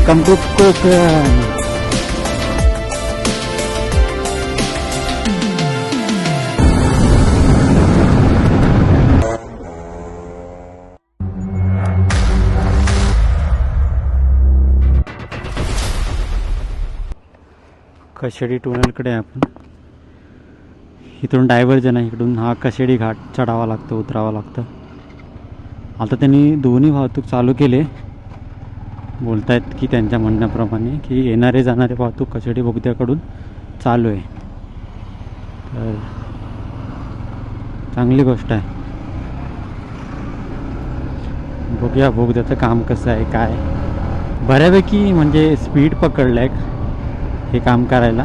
Welcome to Konkan. Kashedi टनलकडे आपण इथून डायव्हर्जन आहे. इकडून हा कशेडी घाट चढावा लागतो, उतरावा लागतं. आता त्यांनी दोन्ही वाहतूक चालू केले. बोलतायत की त्यांच्या म्हणण्याप्रमाणे की येणारे जाणारे वाहतूक कशेडी बोगद्याकडून चालू आहे. तर चांगली गोष्ट आहे. बघूया बोगद्याचं काम कसं आहे काय. बऱ्यापैकी म्हणजे स्पीड पकडलं आहे हे काम करायला.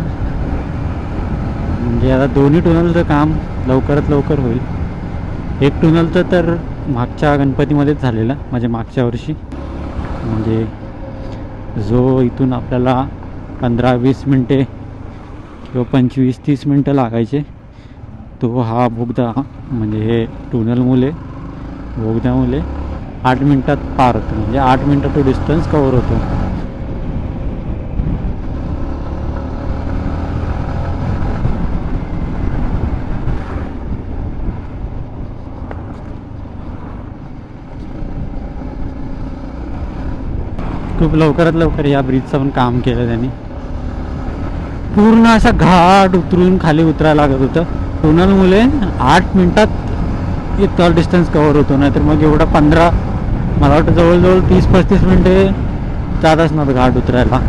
म्हणजे आता दोन्ही टनलचं काम लवकरात लवकर होईल. एक टनलचं तर मागच्या गणपतीमध्येच झालेलं, म्हणजे मागच्या वर्षी. म्हणजे जो इथून आपल्याला 15-20 मिनटे किंवा 25-30 मिनटं लागायचे, तो हा बोगदा म्हणजे हे टनलमुळे बोगद्यामुळे 8 मिनटात पार होतो. म्हणजे 8 मिनटात तो डिस्टन्स कवर होतो. खूप लवकरात लवकर या ब्रिजचं पण काम केलं त्यांनी. पूर्ण असा घाट उतरून खाली उतरायला लागत होतं. टनलमुळे 8 मिनटात इतका डिस्टन्स कवर होतो. नाहीतर मग एवढा 15, मला वाटतं जवळजवळ 30-35 मिनटे जात असणार घाट उतरायला.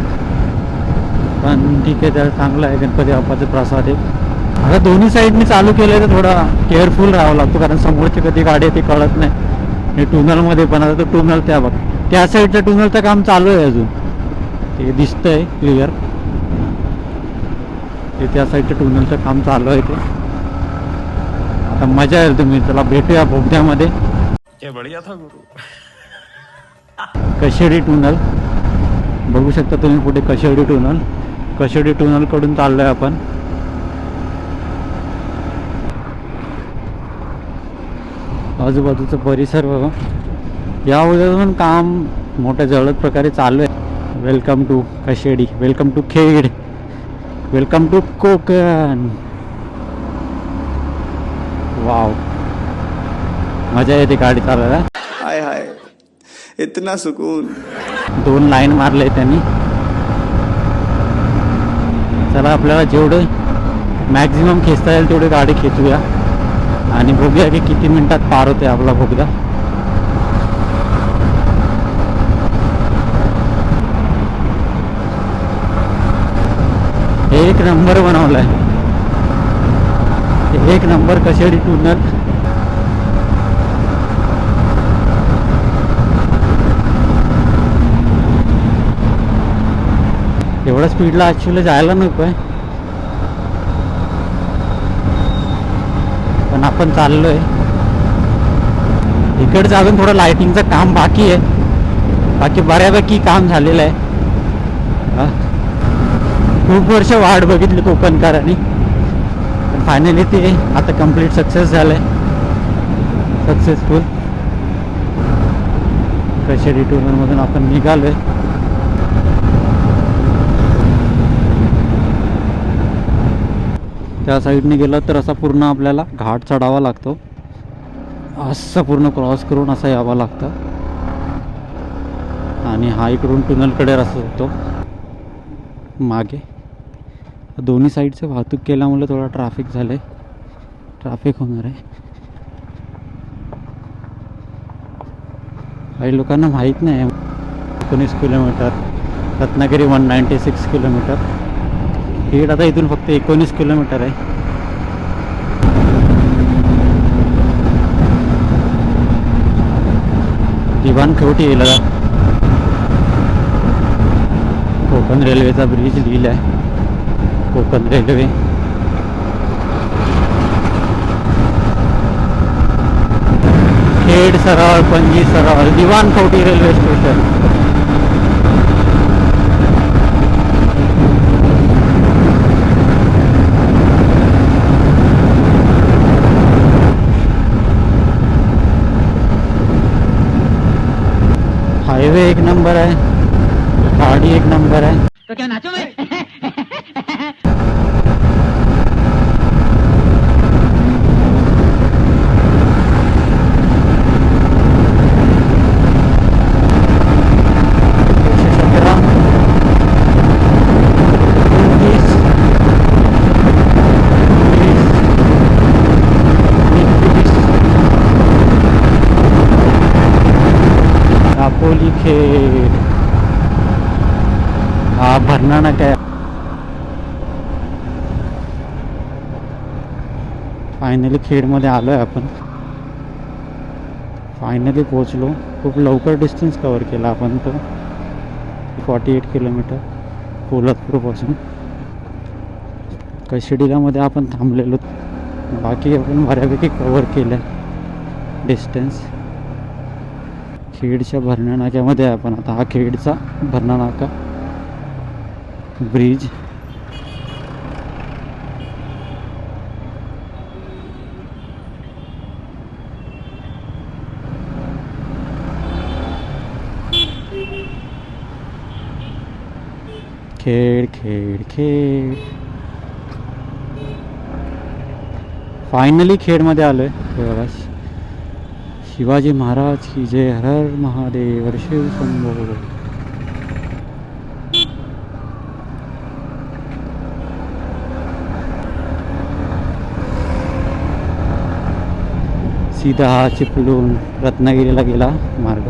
पण ठीक आहे, त्याला चांगलं आहे. गणपती बाप्पाचा प्रसाद आहे. आता दोन्ही साईडनी चालू केलं तर थोडा केअरफुल राहावं लागतो, कारण समोरची कधी गाडी आहे ते कळत नाही. हे टनलमध्ये पण आता तो टनल त्या साईडच्या टनलचं काम चालू आहे अजून. ते दिसतंय क्लिअर. ते त्या साईडच्या टनलचं काम चालू आहे. ते आता मजा येईल. तुम्ही चला भेटूया बोगद्यामध्ये. बढिया था गुरु. कशेडी टनल बघू शकता तुम्ही पुढे. कशेडी टनल, कशेडी टनलकडून चाललोय आपण. आजूबाजूचा परिसर बघा. या पण काम मोठ्या जलद प्रकारे चालू आहे. Welcome to Kashedi, welcome to Khed, welcome to Konkan. Wow, मजा येते गाडी चालवायला. हाय हाय, इतना सुकून. 2 लाईन मारले त्यांनी. चला आपल्याला जेवढं मॅक्झिमम खेचता येईल तेवढी गाडी खेचूया आणि बघूया की किती मिनिटात पार होते आपला बोगदा. एक नंबर बनवलाय, एक नंबर कशेडी टनल. एवढ्या स्पीडला ॲक्च्युअली जायला नको आहे, पण आपण चाललोय. इकडचं अजून थोडं लाईटिंगचं काम बाकी आहे. बाकी बऱ्यापैकी काम झालेलं आहे. खूप वर्ष वाट बघितली कोकणकरांनी, पण फायनली ते आता कंप्लीट सक्सेस झालंय. सक्सेसफुल. कशेडी टनलमधून आपण निघालोय. त्या साईडने गेलं तर असा पूर्ण आपल्याला घाट चढावा लागतो. असं पूर्ण क्रॉस करून असं यावं लागतं. आणि हा इकडून टनलकडे रस्ता होतो मागे. दोन्ही साईडचं वाहतूक केल्यामुळे थोडा ट्रॅफिक झालं आहे. ट्रॅफिक होणार आहे. काही लोकांना माहीत नाही. 19 किलोमीटर, रत्नागिरी 196 किलोमीटर. खेड आता इथून फक्त 19 किलोमीटर आहे. दिवाणखवटी येईल. कोकण रेल्वेचा ब्रिज लिहिला आहे, कोकण रेल्वे. खेड सरळ, पणजी सरळ, दिवाणखवटी रेल्वे स्टेशन. हायवे एक नंबर आहे. गाडी तो क्या नाचो मैं? दापोली खेड हा भरणा नाका आहे. फायनली खेडमध्ये आलो आहे आपण. फायनली पोचलो. खूप लवकर डिस्टन्स कवर केला आपण तो 48 किलोमीटर पोलादपूरपासून. कशिडिलामध्ये आपण थांबलेलो. बाकी आपण बऱ्यापैकी कवर केलं डिस्टन्स. खेडच्या भरणा नाक्यामध्ये आहे आपण आता. हा खेडचा भरणा नाका ब्रिज. खेड खेड खेड. फायनली खेडमध्ये आलोय. बघा, शिवाजी महाराज की जय, हर हर महादेव, शिव शंभो. सीधा हा चिपळूण रत्नागिरीला गेला मार्ग.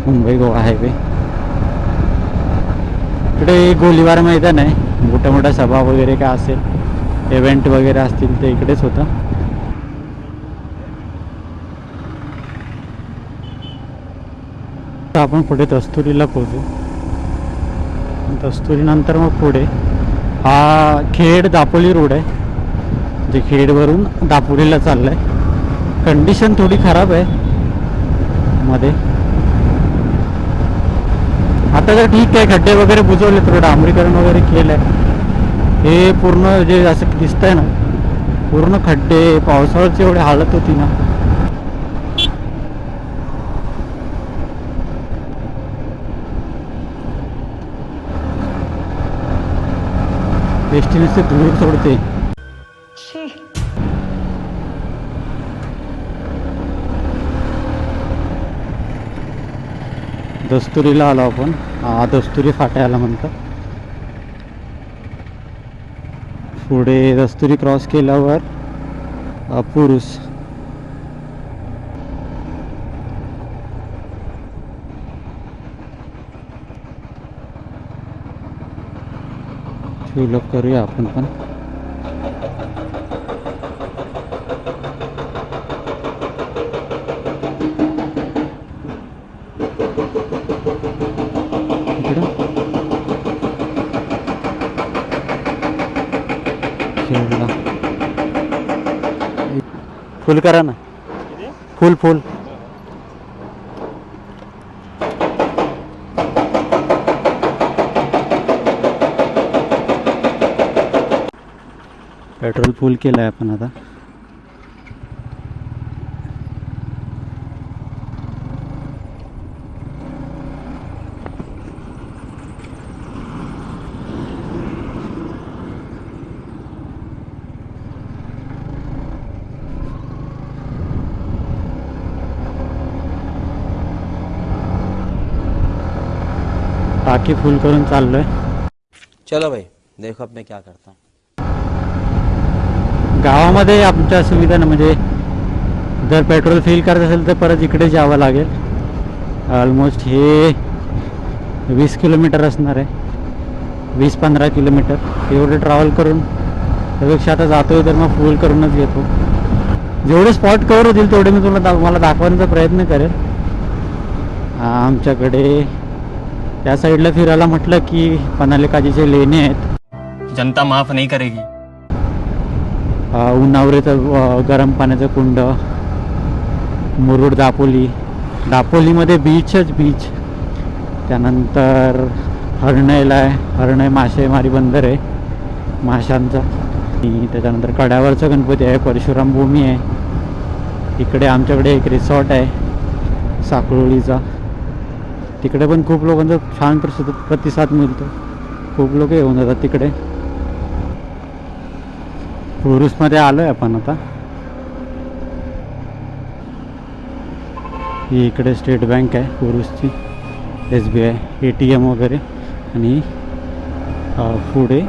मुंबई गोवा हायवे. इकडे गोलीबार मैदान आहे. मोठ्या मोठ्या सभा वगैरे काय असेल, इव्हेंट वगैरे असतील ते इकडेच होता. आपण पुढे दस्तुरीला पोहोचू. दस्तुरीनंतर मग पुढे हा खेड दापोली रोड आहे, जे खेडवरून दापोलीला चाललं आहे. कंडिशन थोडी खराब आहे मध्ये. आता तर ठीक आहे, खड्डे वगैरे बुजवले, थोडं डांबरीकरण वगैरे केलं आहे. हे पूर्ण जे असं दिसतंय ना, पूर्ण खड्डे. पावसाळ्याची एवढी हालत होती ना. डेस्टिनेशन दूर सोडते. दस्तुरीला आलो आपण. हा दस्तुरी फाट्याला म्हणतात. पुढे दस्तुरी क्रॉस केल्यावर पुरुष. फिलअप करूया आपण पण. फुल करा ना. फुल फुल. पेट्रोल फुल केलं आहे आपण आता. टाकी फुल करून चाललोय. चलो भाई देखो अब मैं क्या करता हूँ. गावामध्ये आमच्या सुविधा ना, म्हणजे जर पेट्रोल फिल करत असेल तर परत इकडे यावं लागेल. ऑलमोस्ट हे 20 किलोमीटर असणार आहे. 20-15 किलोमीटर एवढे ट्रॅव्हल करून त्यापेक्षा आता जातोय तर मग फुल करूनच घेतो. जेवढे स्पॉट कवर होतील तेवढे मी तुम्हाला दाखवण्याचा प्रयत्न करेल. आमच्याकडे त्या साईडला फिरायला म्हटलं की पनाले काजीचे लेणे आहेत. जनता माफ नहीं करेगी. उन्हावरेचं गरम पाण्याचं कुंड. मुरुड दापोली. दापोलीमध्ये बीचच बीच. त्यानंतर हरणेला आहे. हरणे मासेमारी बंदर आहे माशांचा. आणि त्याच्यानंतर कड्यावरचा गणपती आहे. परशुराम भूमी आहे. इकडे आमच्याकडे एक रिसॉर्ट आहे साकळोळीचा. तिकडे पण खूप लोकांचा छान प्रतिसाद मिळतो. खूप लोक येऊन जातात तिकडे. पुरुषमध्ये आलो आहे आपण आता. ही इकडे स्टेट बँक आहे पुरुषची, SBI ATM वगैरे, आणि पुढे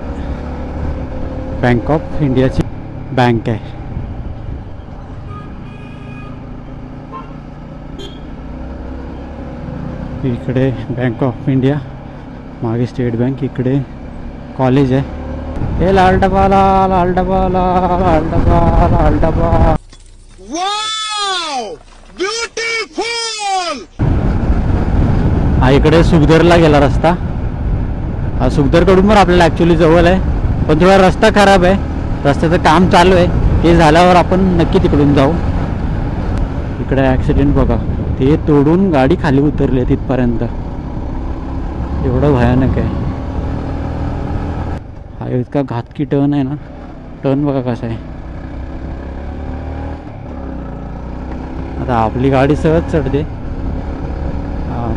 बँक ऑफ इंडियाची बँक आहे. इकडे बँक ऑफ इंडिया, मागे स्टेट बँक, इकडे कॉलेज आहे. हे लाल डबाला लाल डबाला लाल डबा लाल डबा. हा इकडे सुखदरला गेला रस्ता. हा सुखदरकडून पण आपल्याला ॲक्च्युली जवळ आहे, पण थोडा रस्ता खराब आहे. रस्त्याचं काम चालू आहे, ते झाल्यावर आपण नक्की तिकडून जाऊ. इकडे ॲक्सिडेंट बघा, ते तोडून गाडी खाली उतरली आहे तिथपर्यंत. एवढं भयानक आहे. हा इतका घातकी टर्न आहे ना, टर्न बघा कसा आहे. आता आपली गाडी सहज चढते,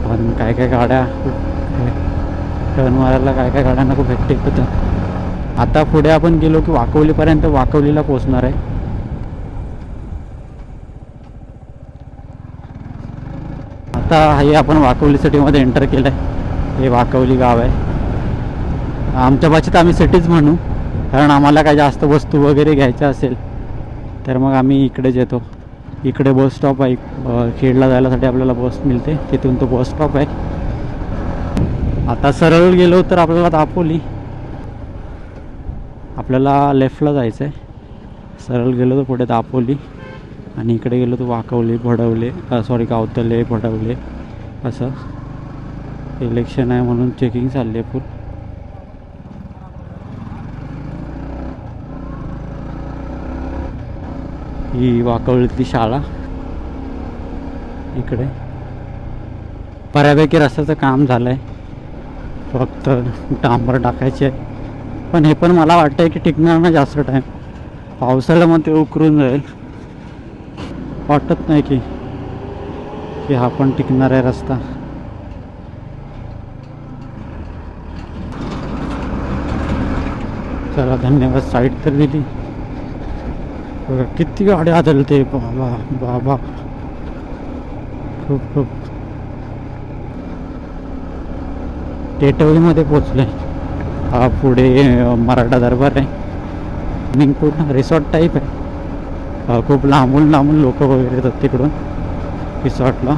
पण काय काय गाड्या टर्न मारायला काय काय गाड्यांना खूप हेक्टिक होतं. आता पुढे आपण गेलो की वाकवलीपर्यंत, वाकवलीला पोचणार आहे. आता हे आपण वाकवली सिटीमध्ये एंटर केलं आहे. हे वाकवली गाव आहे. आमच्या भाषेत आम्ही सिटीज म्हणू, कारण आम्हाला काय जास्त वस्तू वगैरे घ्यायच्या असेल तर मग आम्ही इकडेच येतो. इकडे बस स्टॉप आहे, खेडला जायलासाठी आपल्याला बस मिळते, तिथून तो बस स्टॉप आहे. आता सरळ गेलो तर आपल्याला दापोली, आपल्याला लेफ्टला जायचं आहे. सरळ गेलो तर पुढे दापोली, आणि इकडे गेलो तर वाकवली, भडवले, गावतले, भडवले असं. इलेक्शन आहे म्हणून चेकिंग चालली आहे फुल. ही वाकवलीतली शाळा. इकडे बऱ्यापैकी रस्त्याचं काम झालं आहे, फक्त डांबर टाकायचे आहे. पण हे पण मला वाटतं की टिकणार ना जास्त टाईम. पावसाळ्यामध्ये उकरून जाईल, वाटत नाही की हा पण टिकणार आहे रस्ता. चला धन्यवाद. साईड तर दिली. किती गाडी आदळते बाबा बाबा, खूप खूप. टेटवलीमध्ये पोचले. हा पुढे मराठा दरबार आहे. स्विमिंग पूल रिसॉर्ट टाईप आहे. खूप लांबून लांबून लोक वगैरे येतात तिकडून रिसॉर्टला.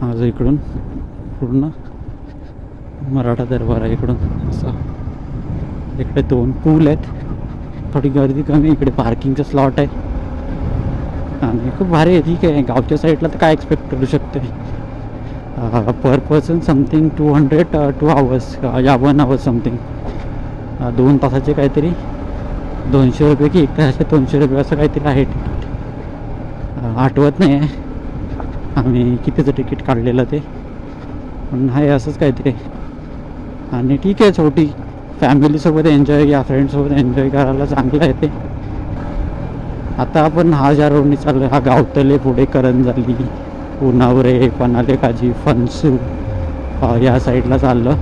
आज इकडून पूर्ण मराठा दरबार आहे इकडून असं. इकडे 2 पूल आहेत, थोडी गर्दी कमी. इकडे पार्किंगचं स्लॉट आहे, आणि खूप भारी आहे. ठीक आहे, गावच्या साईडला तर काय एक्सपेक्ट करू शकते. पर पर्सन समथिंग 200 2 hours या 1 hour समथिंग. 2 तासाचे काहीतरी 200 रुपये की 1 तासाचे 200 रुपये असं काहीतरी आहे तिकीट. आठवत नाही आहे आम्ही कितीचं तिकीट काढलेलं ते, पण आहे असंच काहीतरी. आणि ठीक आहे, छोटी फॅमिलीसोबत एन्जॉय या फ्रेंडसोबत एन्जॉय करायला चांगलं आहे ते. आता आपण हा ज्या रोडनी चाललो, हा गावतले, पुढे करंजाली, पुनावरे, पनाले काजी, फनसू या साईडला चाललं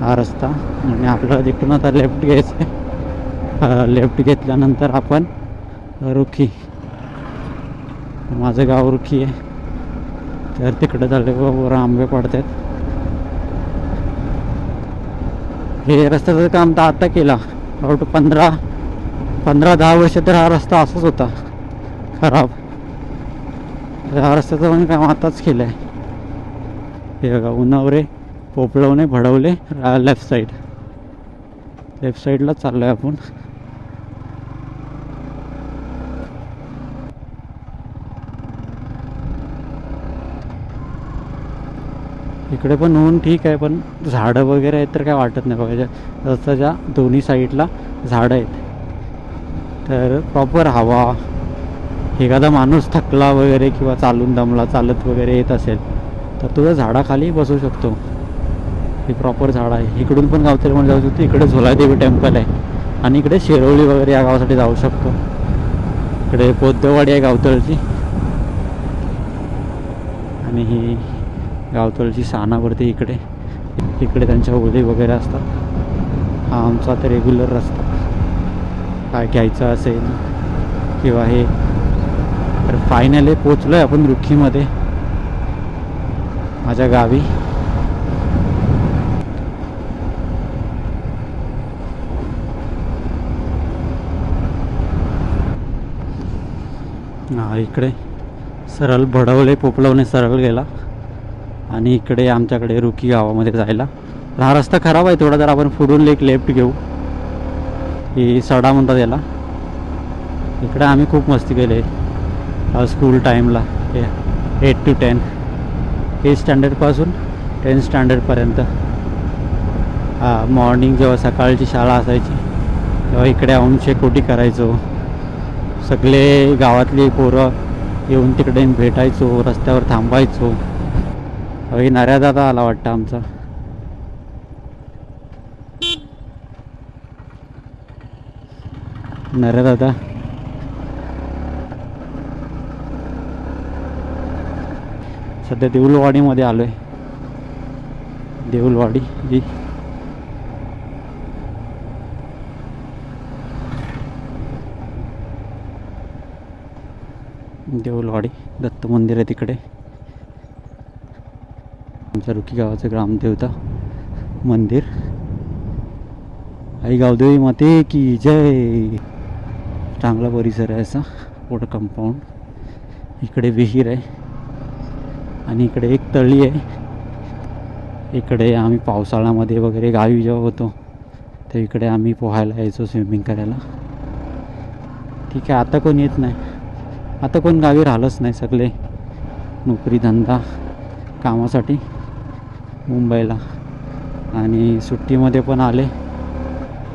हा रस्ता. आणि आपल्याला तिकडून आता लेफ्ट घ्यायचं आहे. लेफ्ट घेतल्यानंतर आपण रुखी, माझं गाव रुखी आहे, तर तिकडे चालले. वर आंबे पडत आहेत. हे रस्त्याचं काम तर आता केला, 15-10 वर्ष तर हा रस्ता असाच होता खराब. हा रस्त्याचं पण काम आताच केलं आहे. हे बघा, उन्हावरे, पोपळवणे, भडवले, लेफ्ट साईडला चाललो आहे आपण. इकडे पण ऊन ठीक आहे, पण झाडं वगैरे आहेत तर काय वाटत नाही बघायच्या. रस्त्याच्या दोन्ही साईडला झाडं आहेत, तर प्रॉपर हवा. एखादा माणूस थकला वगैरे किंवा चालून दमला, चालत वगैरे येत असेल तर तो झाडाखाली बसू शकतो. हे प्रॉपर झाड आहे. इकडून पण गावतळीमध्ये जाऊ शकतो. इकडे झोलादेवी टेम्पल आहे, आणि इकडे शिरोळी वगैरे या गावासाठी जाऊ शकतो. इकडे बौद्धवाडी आहे गावतळची, आणि ही गावतळची सानावरती इकडे इकडे त्यांच्या ओळी वगैरे असतात. हा आमचा तर रेग्युलर रस्ता, काय घ्यायचं असेल किंवा हे. तर फायनली पोचलो आहे आपण रुखीमध्ये, माझ्या गावी. हा इकडे सरळ भडवले पोपलवणे सरळ गेला आणि इकडे आमच्याकडे रुखी गावामध्ये जायला. हा रस्ता खराब आहे थोडा, जर आपण पुढून एक लेफ्ट घेऊ, ही सडा म्हणतात याला. इकडे आम्ही खूप मस्ती केली स्कूल टाईमला, 8 to 10, 8 स्टँडर्डपासून 10 स्टँडर्डपर्यंत. मॉर्निंग जेव्हा सकाळची शाळा असायची तेव्हा इकडे येऊन शेकोटी करायचो. सगळे गावातली पोरं येऊन तिकडे भेटायचो, रस्त्यावर थांबायचो. अहो नऱ्या दादा आला वाटतं आमचा. नऱ्या दादा सध्या देऊलवाडीमध्ये आलो आहे. देऊलवाडी जी देऊलवाडी दत्त मंदिर आहे तिकडे. आमच्या रुखी गावाचं ग्रामदेवता मंदिर. आई गावदेवी माते की जय. चांगला परिसर आहे असा, मोठं कंपाऊंड. इकडे विहीर आहे आणि इकडे एक तळी आहे. इकडे आम्ही पावसाळ्यामध्ये वगैरे गावी जेव्हा होतो तर इकडे आम्ही पोहायला यायचो, स्विमिंग करायला. ठीक आहे, आता कोण येत नाही, आता कोण गावी राहिलंच नाही. सगळे नोकरी धंदा कामासाठी मुंबईला, आणि सुट्टीमध्ये पण आले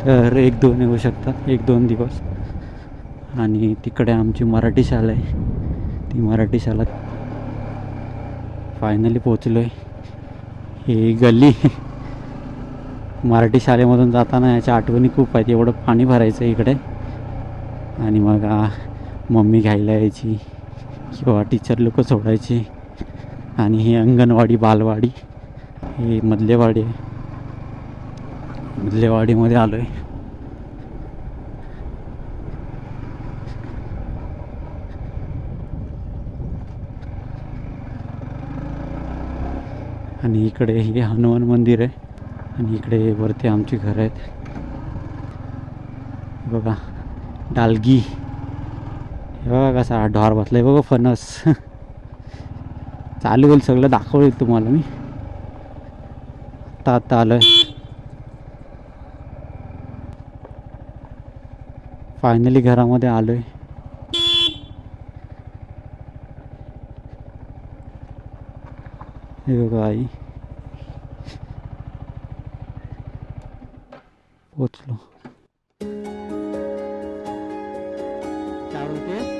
तर 1-2 येऊ शकतात, 1-2 दिवस. आणि तिकडे आमची मराठी शाळा आहे, ती मराठी शाळा फायनली पोचलो आहे. ही गल्ली मराठी शाळेमधून जाताना याच्या आठवणी खूप आहेत. एवढं पाणी भरायचं इकडे, आणि मग मम्मी घ्यायला यायची किंवा टीचर लोक सोडायची. आणि ही अंगणवाडी बालवाडी, ही मधलेवाडी आहे. मधलेवाडीमध्ये आलो आहे. आणि इकडे हे हनुमान मंदिर आहे, आणि इकडे वरती आमची घरं आहेत. बघा डालगी, हे बघा कसा ढोर बसलाय बघा, फणस. चालू होईल सगळं दाखवलं तुम्हाला मी. आता आलोय फायनली, घरामध्ये आलोय. हे बघा आई, पोचलो. काय बोलते?